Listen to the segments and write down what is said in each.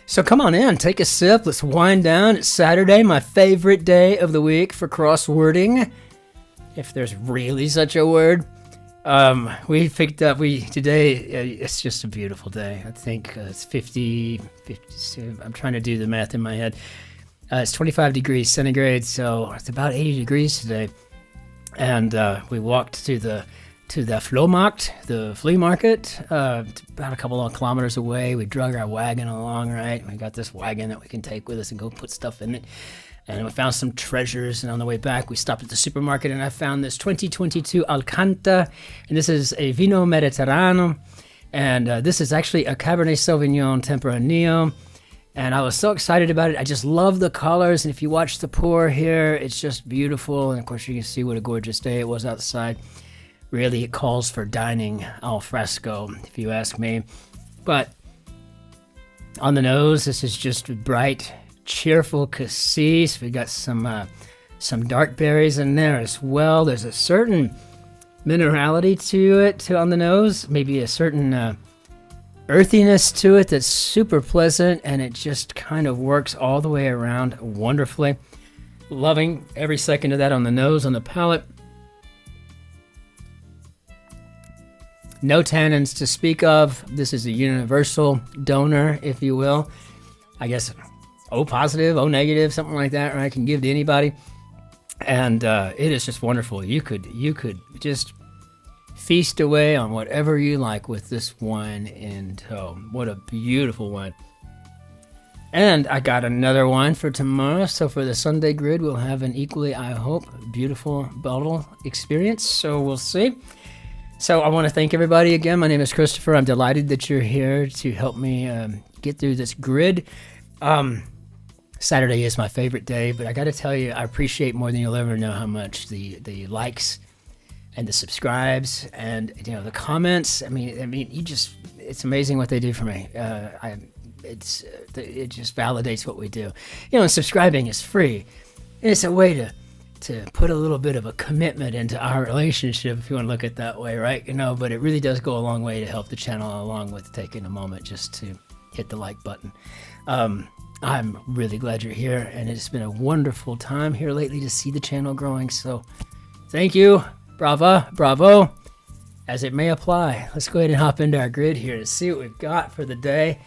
So come on in, take a sip, let's wind down. It's Saturday, my favorite day of the week for crosswording, if there's really such a word. We picked up, today, it's just a beautiful day. I think it's 50, I'm trying to do the math in my head. It's 25 degrees centigrade, so it's about 80 degrees today. And we walked to the Flohmarkt, the flea market, about a couple of kilometers away. We drug our wagon along, right? We got this wagon that we can take with us and go put stuff in it. And we found some treasures, and on the way back, we stopped at the supermarket, and I found this 2022 Alcanta, and this is a Vino Mediterrano, and this is actually a Cabernet Sauvignon Tempranillo, and I was so excited about it. I just love the colors, and if you watch the pour here, it's just beautiful, and of course, you can see what a gorgeous day it was outside. Really, it calls for dining al fresco, if you ask me. But on the nose, this is just bright, cheerful cassis. We got some dark berries in there as well. There's a certain minerality to it on the nose, maybe a certain earthiness to it that's super pleasant, and it just kind of works all the way around wonderfully. Loving every second of that on the nose, on the palate. No tannins to speak of. This is a universal donor, if you will. I guess O positive, O negative, something like that, right? I can give to anybody. And it is just wonderful. You could just feast away on whatever you like with this wine in tow. What a beautiful wine. And I got another wine for tomorrow. So for the Sunday grid, we'll have an equally, I hope, beautiful bottle experience. So we'll see. So I want to thank everybody again. My name is Christopher. I'm delighted that you're here to help me get through this grid. Saturday is my favorite day, but I got to tell you, I appreciate more than you'll ever know how much the likes and the subscribes and the comments. I mean, it's amazing what they do for me. It just validates what we do. And subscribing is free. And it's a way to put a little bit of a commitment into our relationship, if you want to look at it that way, right? But it really does go a long way to help the channel, along with taking a moment just to hit the like button. I'm really glad you're here, and it's been a wonderful time here lately to see the channel growing. So thank you. Bravo, as it may apply. Let's go ahead and hop into our grid here to see what we've got for the day.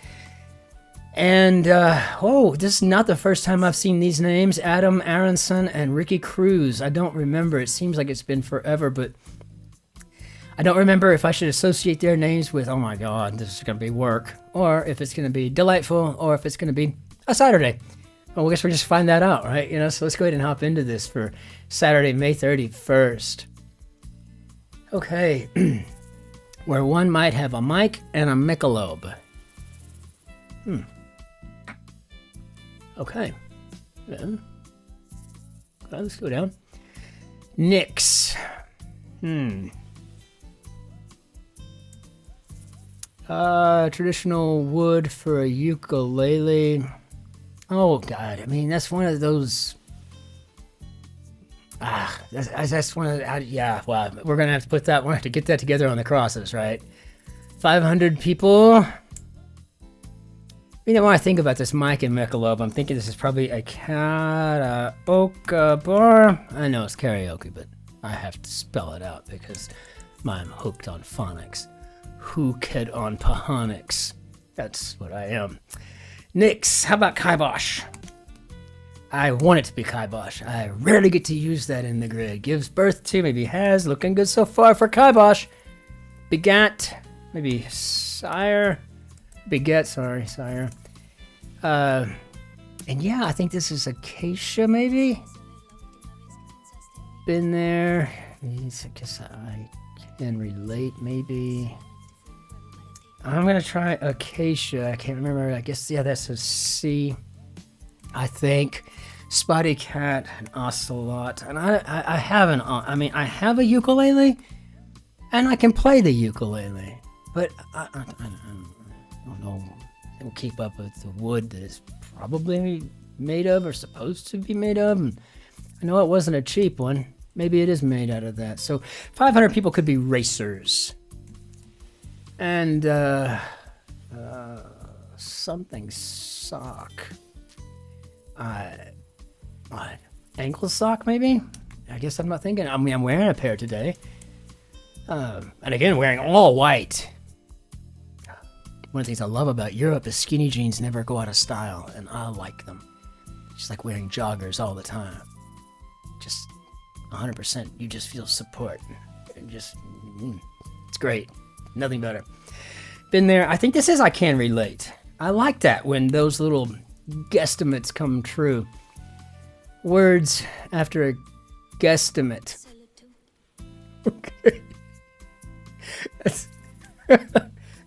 And, this is not the first time I've seen these names, Adam, Aaronson, and Ricky Cruz. I don't remember. It seems like it's been forever, but I don't remember if I should associate their names with, oh my God, this is going to be work, or if it's going to be delightful, or if it's going to be a Saturday. Well, I guess we'll just find that out, right? So let's go ahead and hop into this for Saturday, May 31st. Okay. Where one might have a mic and a michelob. Okay. Then, let's go down. Nix. Traditional wood for a ukulele. Oh God, that's one of those. That's one of the, yeah. Well, we're gonna have to put that. We're gonna have to get that together on the crosses, right? 500 people. When I think about this Mike and Michelob, I'm thinking this is probably a karaoke bar. I know it's karaoke, but I have to spell it out because I'm hooked on phonics. Hooked on pahonics. That's what I am. Nix, how about kibosh? I want it to be kibosh. I rarely get to use that in the grid. Gives birth to, maybe has, looking good so far for kibosh. Begat, maybe sire. Beget, sorry, sire. And yeah, I think this is acacia, maybe? Been there. I guess I can relate, maybe. I'm going to try acacia. I can't remember. I guess, yeah, that's a C, I think. Spotty cat, and ocelot. And I have I have a ukulele, and I can play the ukulele. But I don't know. It will keep up with the wood that it's probably made of or supposed to be made of. And I know it wasn't a cheap one. Maybe it is made out of that. So 500 people could be racers. And something sock. What? Ankle sock, maybe? I guess I'm not thinking. I mean, I'm wearing a pair today. And again, wearing all white. One of the things I love about Europe is skinny jeans never go out of style, and I like them. Just like wearing joggers all the time. Just 100%, you just feel support. And just, it's great. Nothing better. Been there. I think this is I Can Relate. I like that when those little guesstimates come true. Words after a guesstimate. Okay.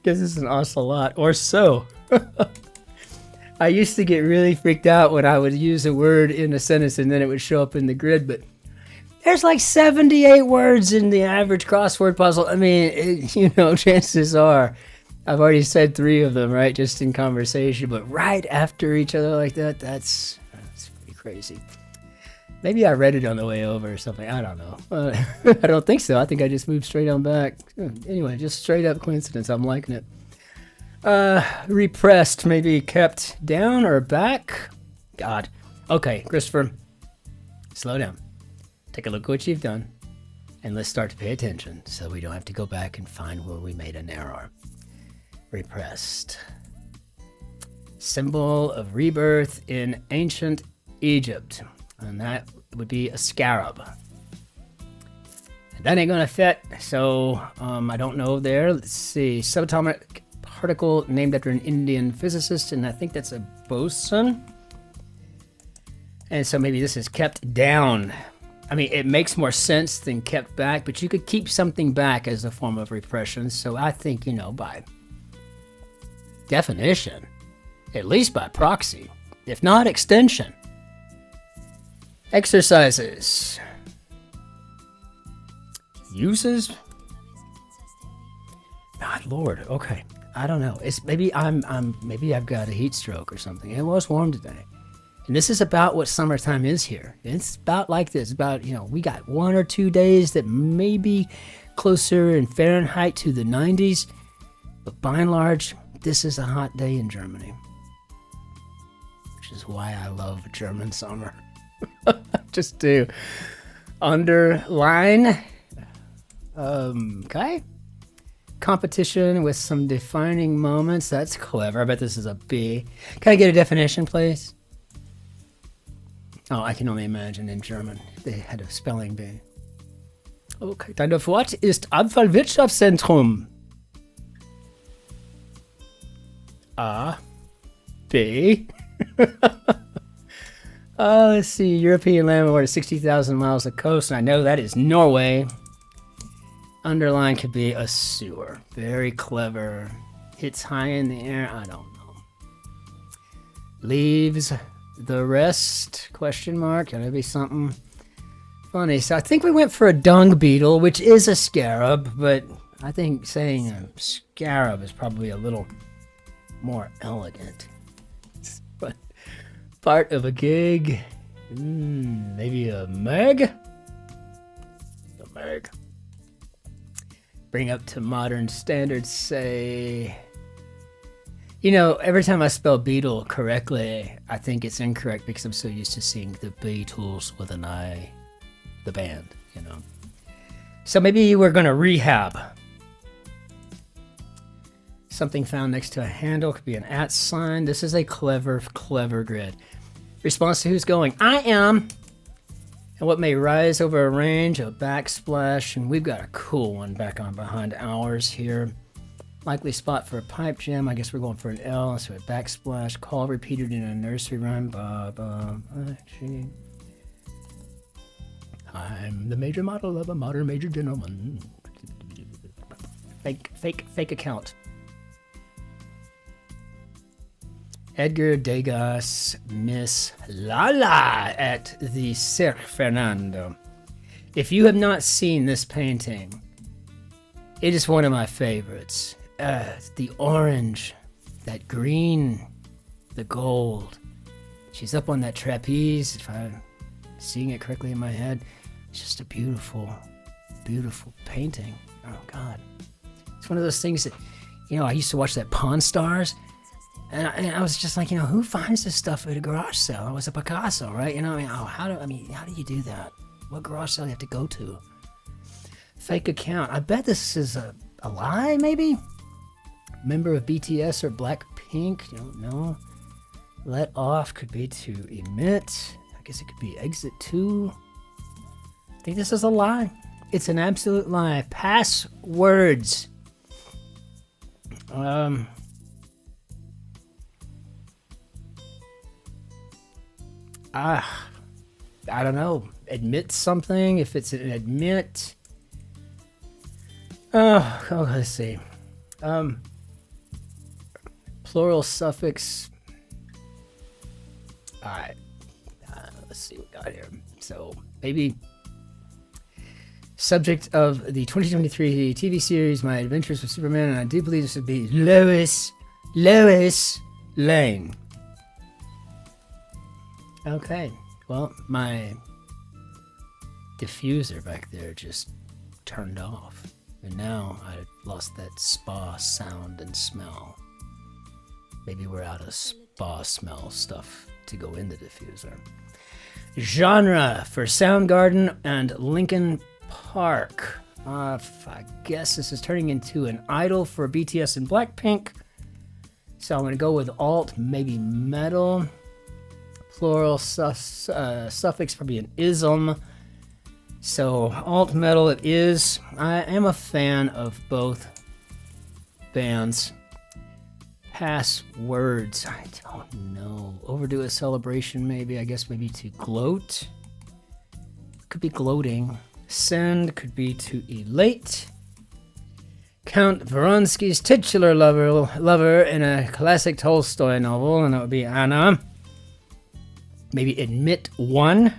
Guess this is an ocelot or so. I used to get really freaked out when I would use a word in a sentence and then it would show up in the grid, but there's like 78 words in the average crossword puzzle. I mean, chances are I've already said 3 of them, right? Just in conversation, but right after each other like that, that's pretty crazy. Maybe I read it on the way over or something. I don't know. I don't think so. I think I just moved straight on back. Anyway, just straight up coincidence. I'm liking it. Repressed, maybe kept down or back. God. Okay, Christopher, slow down. Take a look at what you've done. And let's start to pay attention so we don't have to go back and find where we made an error. Repressed. Symbol of rebirth in ancient Egypt. And that would be a scarab. And that ain't gonna fit, so I don't know there. Let's see. Subatomic particle named after an Indian physicist, and I think that's a boson. And so maybe this is kept down. I mean, it makes more sense than kept back, but you could keep something back as a form of repression. So I think, by definition, at least by proxy, if not extension. Exercises. Uses? God Lord, okay. I don't know. It's maybe maybe I've got a heat stroke or something. It was warm today. And this is about what summertime is here. It's about like this. About, we got 1 or 2 days that may be closer in Fahrenheit to the 90s. But by and large, this is a hot day in Germany. Which is why I love German summer. Just to underline. Okay. Competition with some defining moments. That's clever. I bet this is a B. Can I get a definition, please? Oh, I can only imagine in German. They had a spelling bee. Okay. Dein Wort ist Abfallwirtschaftszentrum. A. B. Let's see. European landward is 60,000 miles of coast, and I know that is Norway. Underline could be a sewer. Very clever. Hits high in the air. I don't know. Leaves the rest? Question mark. Can it be something funny? So I think we went for a dung beetle, which is a scarab, but I think saying a scarab is probably a little more elegant. But part of a gig. Maybe a meg? A meg. Bring up to modern standards, say... every time I spell beetle correctly, I think it's incorrect because I'm so used to seeing the Beatles with an I, the band, So maybe we're going to rehab. Something found next to a handle could be an @ sign. This is a clever grid. Response to who's going. I am. And what may rise over a range, a backsplash. And we've got a cool one back on behind ours here. Likely spot for a pipe jam. I guess we're going for an L. So a backsplash. Call repeated in a nursery rhyme. Ba, ba, gee. I'm the major model of a modern major gentleman. Fake account. Edgar Degas, Miss Lala at the Cirque Fernando. If you have not seen this painting, it is one of my favorites. The orange, that green, the gold. She's up on that trapeze, if I'm seeing it correctly in my head. It's just a beautiful, beautiful painting. Oh, God. It's one of those things that, I used to watch that Pawn Stars. And I was just like, who finds this stuff at a garage sale? It was a Picasso, right? How do you do that? What garage sale do you have to go to? Fake account. I bet this is a lie, maybe? Member of BTS or Blackpink? Don't know. Let off could be to emit. I guess it could be exit to. I think this is a lie. It's an absolute lie. Passwords. I don't know. Admit something. If it's an admit. Oh, let's see. Plural suffix. All right. Let's see what we got here. So maybe subject of the 2023 TV series My Adventures with Superman, and I do believe this would be Lois Lane. Okay. Well, my diffuser back there just turned off, and now I've lost that spa sound and smell. Maybe we're out of spa smell stuff to go in the diffuser. Genre for Soundgarden and Linkin Park. I guess this is turning into an idol for BTS and Blackpink. So I'm going to go with alt, maybe metal. Plural suffix, probably an ism. So alt metal it is. I am a fan of both bands. Passwords. I don't know. Overdo a celebration, maybe. I guess maybe to gloat. Could be gloating. Send could be to elate. Count Vronsky's titular lover in a classic Tolstoy novel, and that would be Anna. Maybe admit one.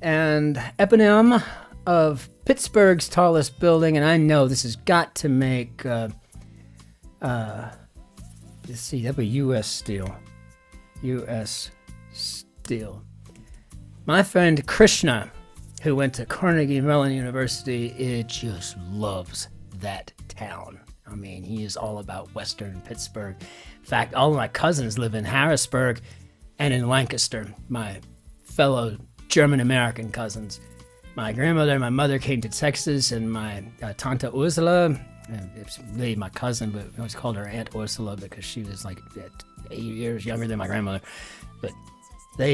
And eponym of Pittsburgh's tallest building, and I know this has got to make let's see, that'd be U.S. Steel. U.S. Steel. My friend Krishna, who went to Carnegie Mellon University, it just loves that town. I mean, he is all about Western Pittsburgh. In fact, all of my cousins live in Harrisburg and in Lancaster, my fellow German-American cousins. My grandmother and my mother came to Texas, and my Tante Ursula, it's really my cousin, but we always called her Aunt Ursula because she was like 8 years younger than my grandmother. But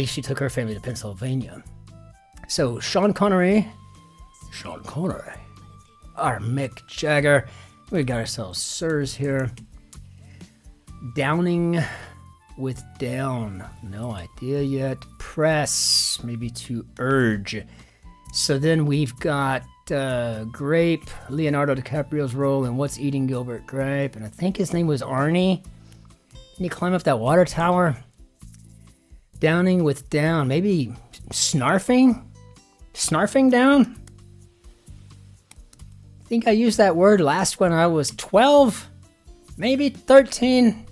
she took her family to Pennsylvania. So Sean Connery, our Mick Jagger. We got ourselves sirs here. Downing with down, no idea yet. Press, maybe to urge. So then we've got Grape, Leonardo DiCaprio's role in What's Eating Gilbert Grape, and I think his name was Arnie. Can you climb up that water tower? Downing with down, maybe snarfing? Snarfing down? I think I used that word last when I was 12, maybe 13.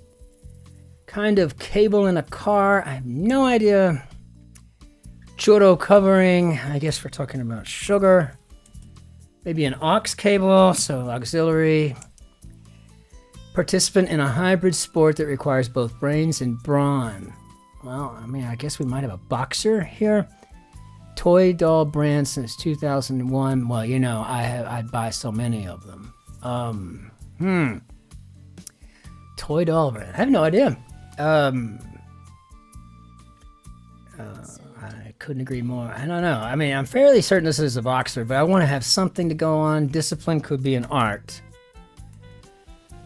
Kind of cable in a car, I have no idea. Churro covering, I guess we're talking about sugar. Maybe an aux cable, so auxiliary. Participant in a hybrid sport that requires both brains and brawn. Well, I mean, I guess we might have a boxer here. Toy doll brand since 2001. Well, I buy so many of them. Toy doll brand. I have no idea. I couldn't agree more. I don't know. I mean, I'm fairly certain this is a boxer, but I want to have something to go on. Discipline could be an art.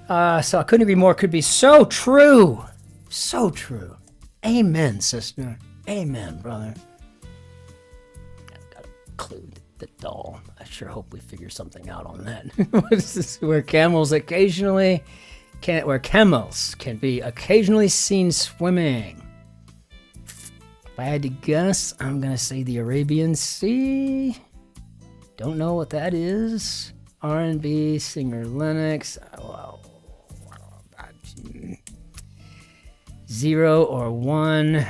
So I couldn't agree more. Could be so true. So true. Amen, sister. Amen, brother. I've got to include the doll. I sure hope we figure something out on that. What is this? Where camels can be occasionally seen swimming. If I had to guess, I'm going to say the Arabian Sea. Don't know what that is. R&B singer Lennox. Well, 0 or 1.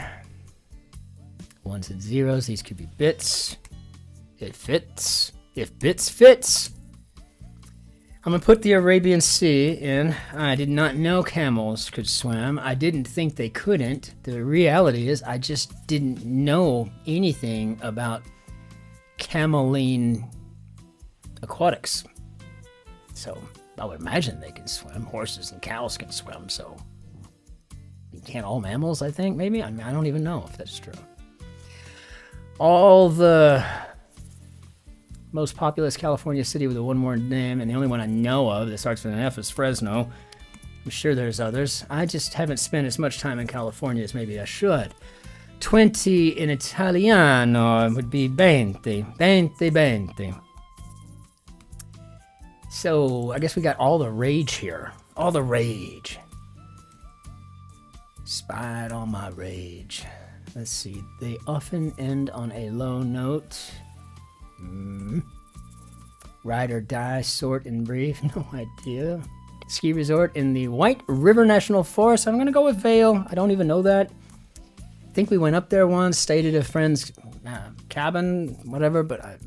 Ones and zeros. These could be bits. It fits. If bits fits. I'm going to put the Arabian Sea in. I did not know camels could swim. I didn't think they couldn't. The reality is I just didn't know anything about cameline aquatics. So I would imagine they can swim. Horses and cows can swim, so can't all mammals, I think, maybe? I mean, I don't even know if that's true. All the most populous California city with a one-word name, and the only one I know of that starts with an F is Fresno. I'm sure there's others. I just haven't spent as much time in California as maybe I should. 20 in Italiano would be 20. 20. So I guess we got all the rage here. All the rage. Spied on my rage. Let's see. They often end on a low note. Ride or die, sort and brief. No idea. Ski resort in the White River National Forest. I'm going to go with Vail. I don't even know that. I think we went up there once, stayed at a friend's cabin, whatever, but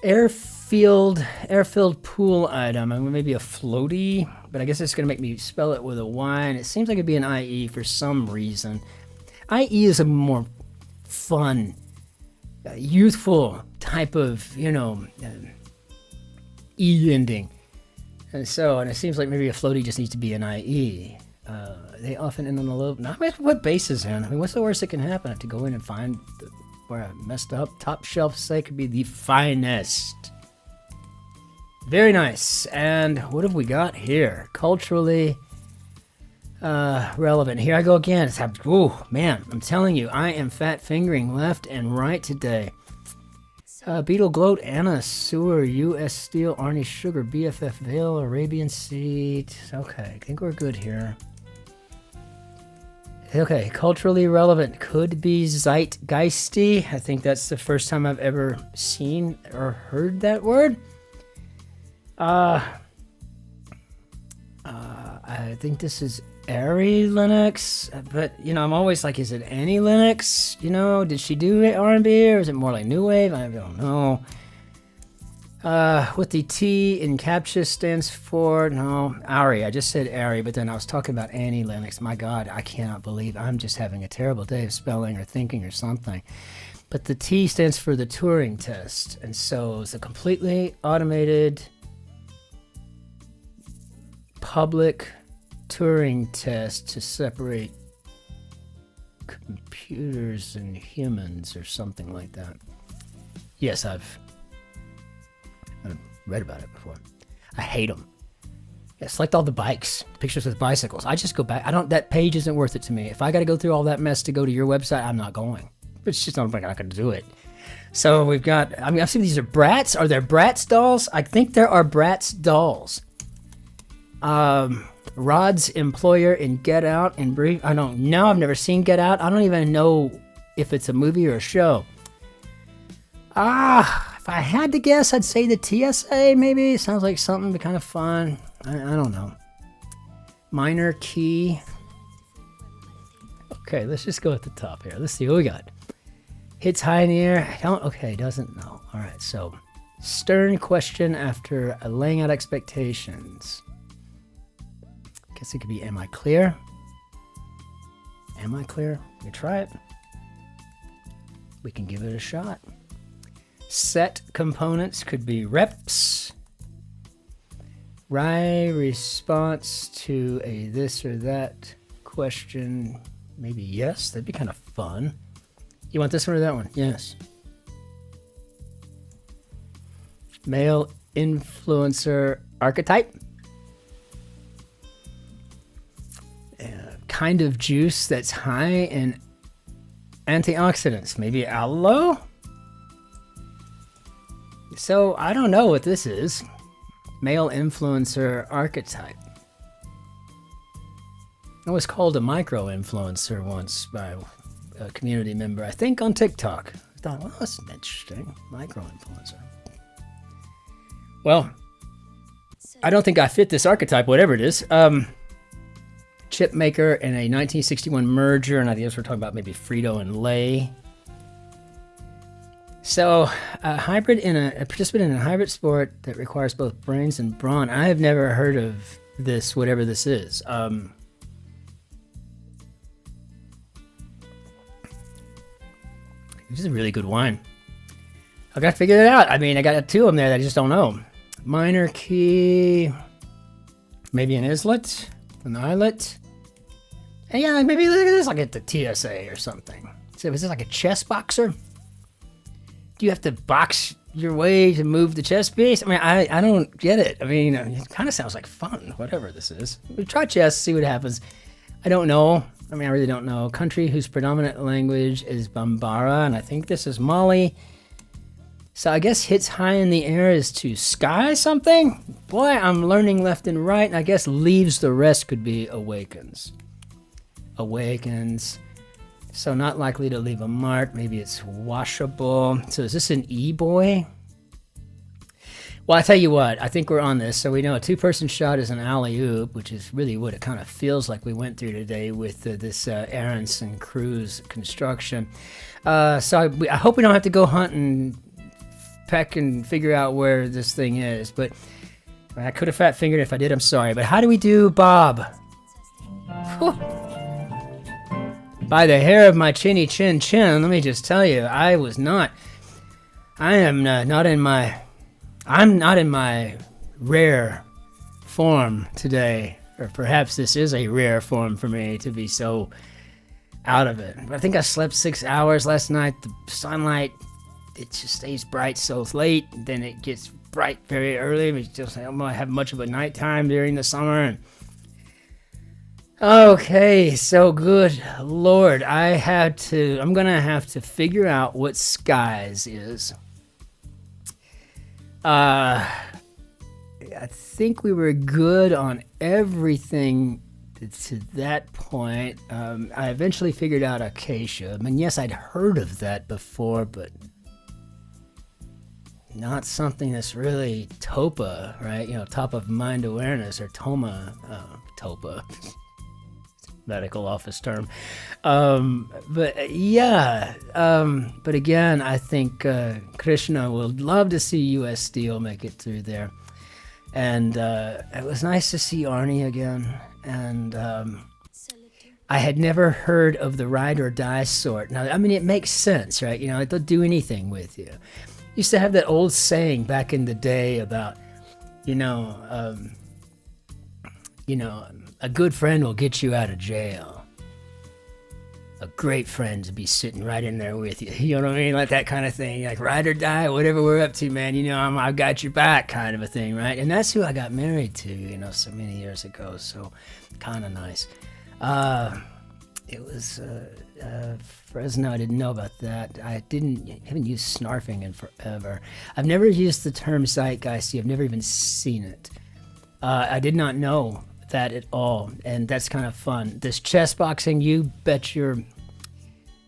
air-filled pool item. I mean, maybe a floaty, but I guess it's going to make me spell it with a Y, and it seems like it'd be an IE for some reason. IE is a more fun, youthful type of, E ending. And it seems like maybe a floaty just needs to be an IE. They often end on a low. Not what base is in. I mean, what's the worst that can happen? I have to go in and find where I messed up. Top shelf say could be the finest. Very nice. And what have we got here? Culturally relevant. Here I go again. Oh, man. I'm telling you, I am fat fingering left and right today. Beetle Gloat, Anna, Sewer, U.S. Steel, Arnie Sugar, BFF Veil, Arabian Seed. Okay, I think we're good here. Okay, culturally relevant could be zeitgeisty. I think that's the first time I've ever seen or heard that word. I think this is Airy Linux, but I'm always like, is it any Linux? Did she do R&B or is it more like new wave? I don't know. What the T in CAPTCHA stands for? No, Ari. I just said Ari, but then I was talking about Annie Linux. My God, I cannot believe I'm just having a terrible day of spelling or thinking or something. But the T stands for the Turing test, and so it's a completely automated public Turing test to separate computers and humans or something like that. Yes, I've read about it before. I hate them. Yeah, select all the bikes, pictures with bicycles. I just go back. That page isn't worth it to me. If I got to go through all that mess to go to your website, I'm not going. It's just not going to do it. So we've got, I've seen these are Bratz. Are there Bratz dolls? I think there are Bratz dolls. Rod's employer in Get Out in brief. I don't know. I've never seen Get Out. I don't even know if it's a movie or a show. If I had to guess, I'd say the TSA maybe. Sounds like something kind of fun. I don't know. Minor key. Okay, let's just go at the top here. Let's see what we got. Hits high in the air. Doesn't know. All right, so stern question after laying out expectations. Guess it could be, am I clear? Am I clear? We try it. We can give it a shot. Set components could be reps. Right response to a this or that question. Maybe yes. That'd be kind of fun. You want this one or that one? Yes. Male influencer archetype. Kind of juice that's high in antioxidants. Maybe aloe? So I don't know what this is. Male influencer archetype. I was called a micro-influencer once by a community member, I think on TikTok. I thought, well, that's interesting. Micro-influencer. Well, I don't think I fit this archetype, whatever it is. Chip maker in a 1961 merger, and I guess we're talking about maybe Frito and Lay. So, a participant in a hybrid sport that requires both brains and brawn. I have never heard of this, whatever this is. This is a really good wine. I got to figure it out. I mean, I got two of them there that I just don't know. Minor key, maybe an islet, an islet. And yeah, maybe this like at the TSA or something. So is this like a chess boxer? Do you have to box your way to move the chess piece? I mean, I don't get it. I mean, it kind of sounds like fun, whatever this is. We try chess, see what happens. I don't know. I mean, I really don't know. Country whose predominant language is Bambara, and I think this is Mali. So I guess hits high in the air is to sky something? Boy, I'm learning left and right, and I guess leaves the rest could be awakens. Awakens. So not likely to leave a mark. Maybe it's washable. So is this an E-boy? Well, I tell you what, I think we're on this. So we know a two-person shot is an alley-oop, which is really what it kind of feels like we went through today with this Aaronson Cruz construction. So I hope we don't have to go hunt and peck and figure out where this thing is. But I could have fat-fingered if I did. I'm sorry. But how do we do Bob? Whew. By the hair of my chinny chin chin, let me just tell you, I'm not in my rare form today, or perhaps this is a rare form for me to be so out of it. But I think I slept 6 hours last night. The sunlight, it just stays bright so late, then it gets bright very early. I don't have much of a nighttime during the summer. And okay, so good Lord, I'm gonna have to figure out what skies is. I think we were good on everything to that point. I eventually figured out acacia. I mean, yes, I'd heard of that before, but not something that's really TOPA, right? You know, top of mind awareness, or TOMA, TOPA. Medical office term. But yeah, but again, I think Krishna will love to see U.S. Steel make it through there. And it was nice to see Arnie again. And I had never heard of the ride or die sort. Now, I mean, it makes sense, right? You know, they'll do anything with you. Used to have that old saying back in the day about, a good friend will get you out of jail. A great friend to be sitting right in there with you. You know what I mean? Like that kind of thing. Like ride or die, whatever we're up to, man. You know, I've got your back kind of a thing, right? And that's who I got married to, so many years ago. So kind of nice. It was Fresno. I didn't know about that. I haven't used snarfing in forever. I've never used the term zeitgeisty. I've never even seen it. I did not know that at all, and that's kind of fun. This chess boxing, you bet your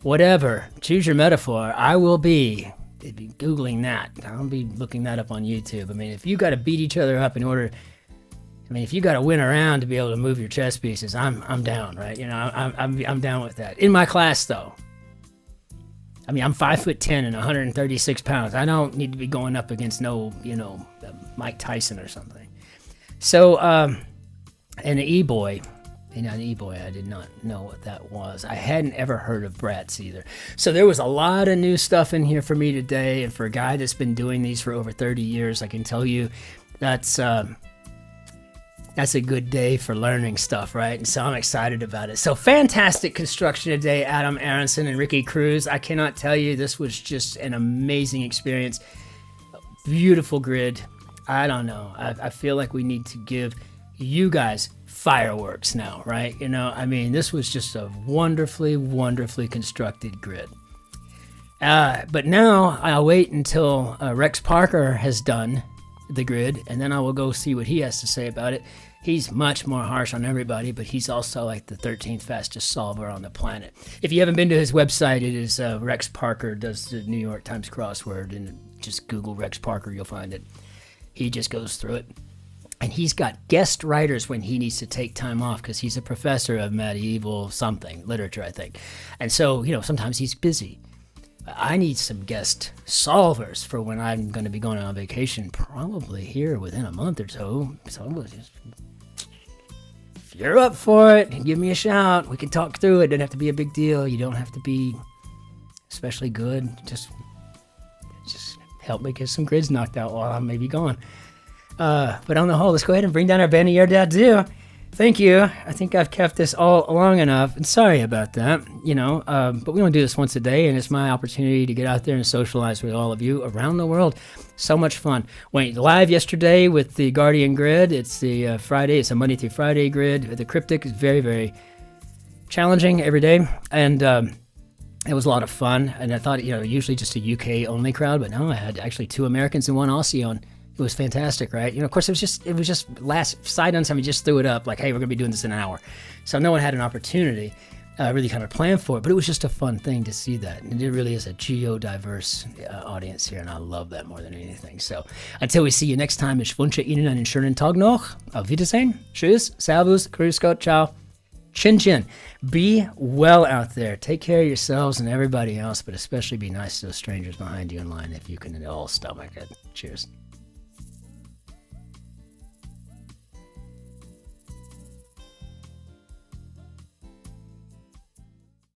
whatever, choose your metaphor. I will be Googling that. I'll be looking that up on YouTube. I mean, if you got to beat each other up if you got to win around to be able to move your chess pieces, I'm down, right? I'm down with that. In my class, though, I mean, I'm 5'10" and 136 pounds. I don't need to be going up against Mike Tyson or something. So, and an E-boy, I did not know what that was. I hadn't ever heard of brats either. So there was a lot of new stuff in here for me today, and for a guy that's been doing these for over 30 years, I can tell you that's a good day for learning stuff, right? And so I'm excited about it. So fantastic construction today, Adam Aaronson and Ricky Cruz. I cannot tell you, this was just an amazing experience. Beautiful grid. I don't know. I feel like we need to give you guys fireworks now, right? This was just a wonderfully, wonderfully constructed grid. But now I'll wait until Rex Parker has done the grid, and then I will go see what he has to say about it. He's much more harsh on everybody, but he's also like the 13th fastest solver on the planet. If you haven't been to his website, it is Rex Parker does the New York Times Crossword, and just Google Rex Parker, you'll find it. He just goes through it. And he's got guest writers when he needs to take time off, because he's a professor of medieval something, literature, I think. And so, sometimes he's busy. I need some guest solvers for when I'm going to be going on vacation, probably here within a month or so. So if you're up for it, give me a shout. We can talk through it. It doesn't have to be a big deal. You don't have to be especially good. Just help me get some grids knocked out while I may be gone. But on the whole, let's go ahead and bring down our band of your dad do. Thank you. I think I've kept this all long enough, and sorry about that, but we only do this once a day, and it's my opportunity to get out there and socialize with all of you around the world. So much fun. Went live yesterday with the Guardian grid. It's the Friday. It's a Monday through Friday grid. The cryptic is very, very challenging every day, and it was a lot of fun. And I thought, usually just a UK only crowd, but no, I had actually 2 Americans and 1 Aussie on. It was fantastic, right? Of course, it was just last side on time. We just threw it up like, hey, we're gonna be doing this in an hour. So no one had an opportunity, really kind of plan for it, but it was just a fun thing to see that. And it really is a geo-diverse audience here, and I love that more than anything. So until we see you next time, ich wünsche Ihnen einen schönen Tag noch. Auf Wiedersehen. Tschüss. Servus. Cruz. Ciao. Cin-Cin. Be well out there. Take care of yourselves and everybody else, but especially be nice to those strangers behind you in line if you can at all stomach it. Cheers.